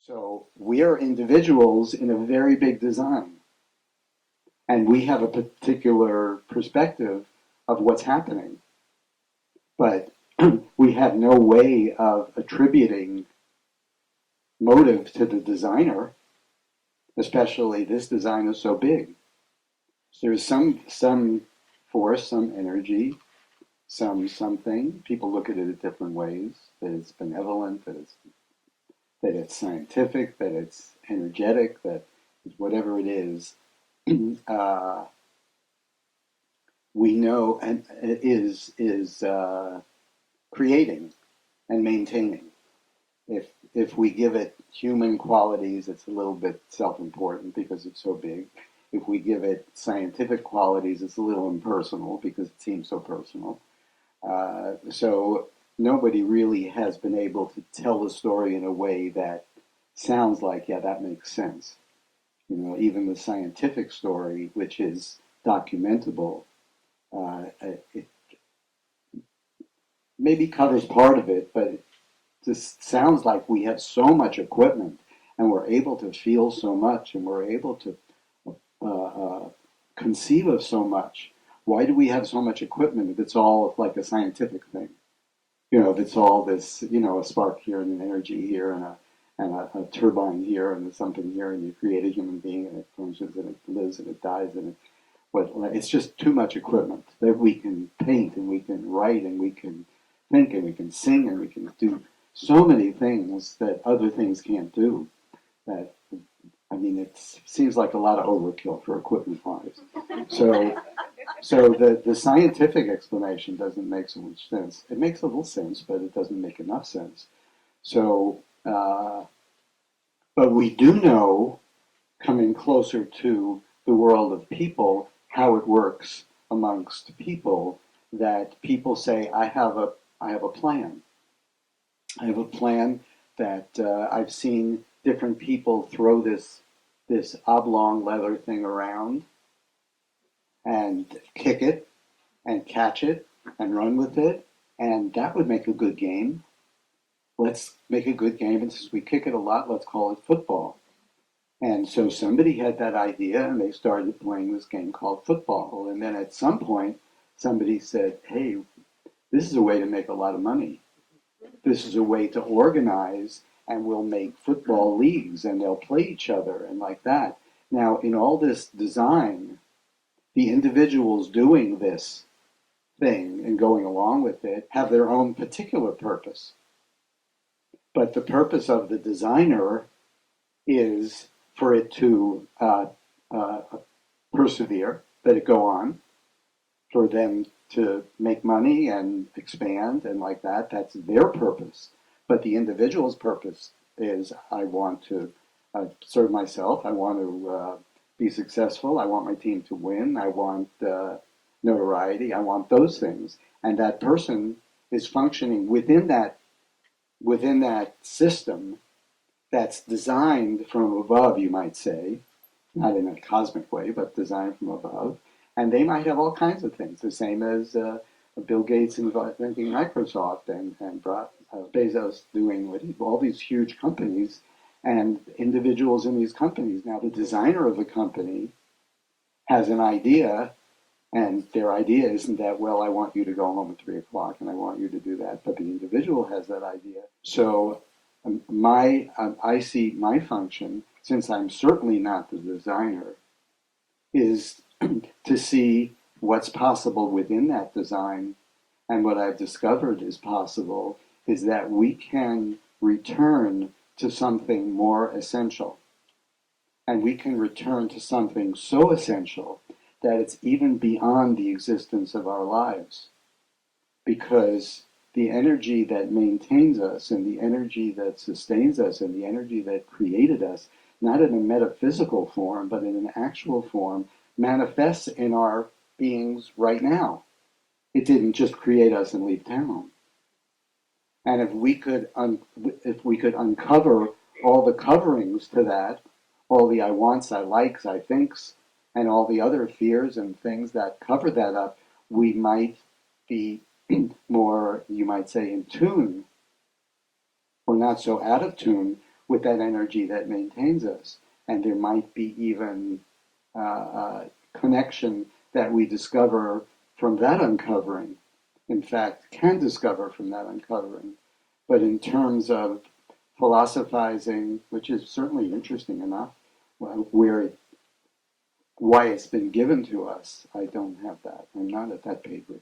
So we are individuals in a very big design, and we have a particular perspective of what's happening, but we have no way of attributing motive to the designer, especially this design is so big. So there's some force, some energy, some something. People look at it in different ways. That it's benevolent, that it's scientific, that it's energetic, that it's whatever it is. uh, we know and is creating and maintaining. If we give it human qualities, it's a little bit self-important because it's so big. If we give it scientific qualities, it's a little impersonal because it seems so personal. So nobody really has been able to tell the story in a way that sounds like, yeah, that makes sense. Even the scientific story, which is documentable, it maybe covers part of it, but it just sounds like we have so much equipment and we're able to feel so much and we're able to uh, uh, conceive of so much. Why do we have so much equipment if it's all like a scientific thing? If it's all this, a spark here and an energy here and a turbine here and something here, and you create a human being and it functions and it lives and it dies and but it's just too much equipment that we can paint and we can write and we can think and we can sing and we can do so many things that other things can't do. That I mean, it seems like a lot of overkill for equipment wise. So, so the scientific explanation doesn't make so much sense. It makes a little sense, but it doesn't make enough sense. So, but we do know, coming closer to the world of people, how it works amongst people. That people say, I have a plan. I have a plan that I've seen different people throw this oblong leather thing around and kick it and catch it and run with it, and that would make a good game. Let's make a good game, and since we kick it a lot, let's call it football. And so somebody had that idea, and they started playing this game called football. And then at some point, somebody said, "Hey, this is a way to make a lot of money. This is a way to organize, and we'll make football leagues, and they'll play each other, and like that." Now, in all this design, the individuals doing this thing and going along with it have their own particular purpose. But the purpose of the designer is for it to uh, persevere, that it go on, for them to make money and expand and like that. That's their purpose. But the individual's purpose is, I want to serve myself. I want to be successful. I want my team to win. I want notoriety. I want those things. And that person is functioning within that system that's designed from above, you might say, not in a cosmic way, but designed from above. And they might have all kinds of things, the same as Bill Gates inventing Microsoft and Bezos doing all these huge companies and individuals in these companies. Now, the designer of the company has an idea, and their idea isn't that, well, I want you to go home at 3 o'clock and I want you to do that, but the individual has that idea. So I see my function, since I'm certainly not the designer, is to see what's possible within that design. And what I've discovered is possible is that we can return to something more essential. And we can return to something so essential that it's even beyond the existence of our lives. Because the energy that maintains us and the energy that sustains us and the energy that created us, not in a metaphysical form, but in an actual form, manifests in our beings right now. It didn't just create us and leave town. And if we could uncover all the coverings to that, all the I wants, I likes, I thinks, and all the other fears and things that cover that up, we might be more, you might say, in tune, or not so out of tune with that energy that maintains us. And there might be even connection that we discover from that uncovering, in fact, can discover from that uncovering. But in terms of philosophizing, which is certainly interesting enough, where why it's been given to us, I don't have that. I'm not at that pay grade.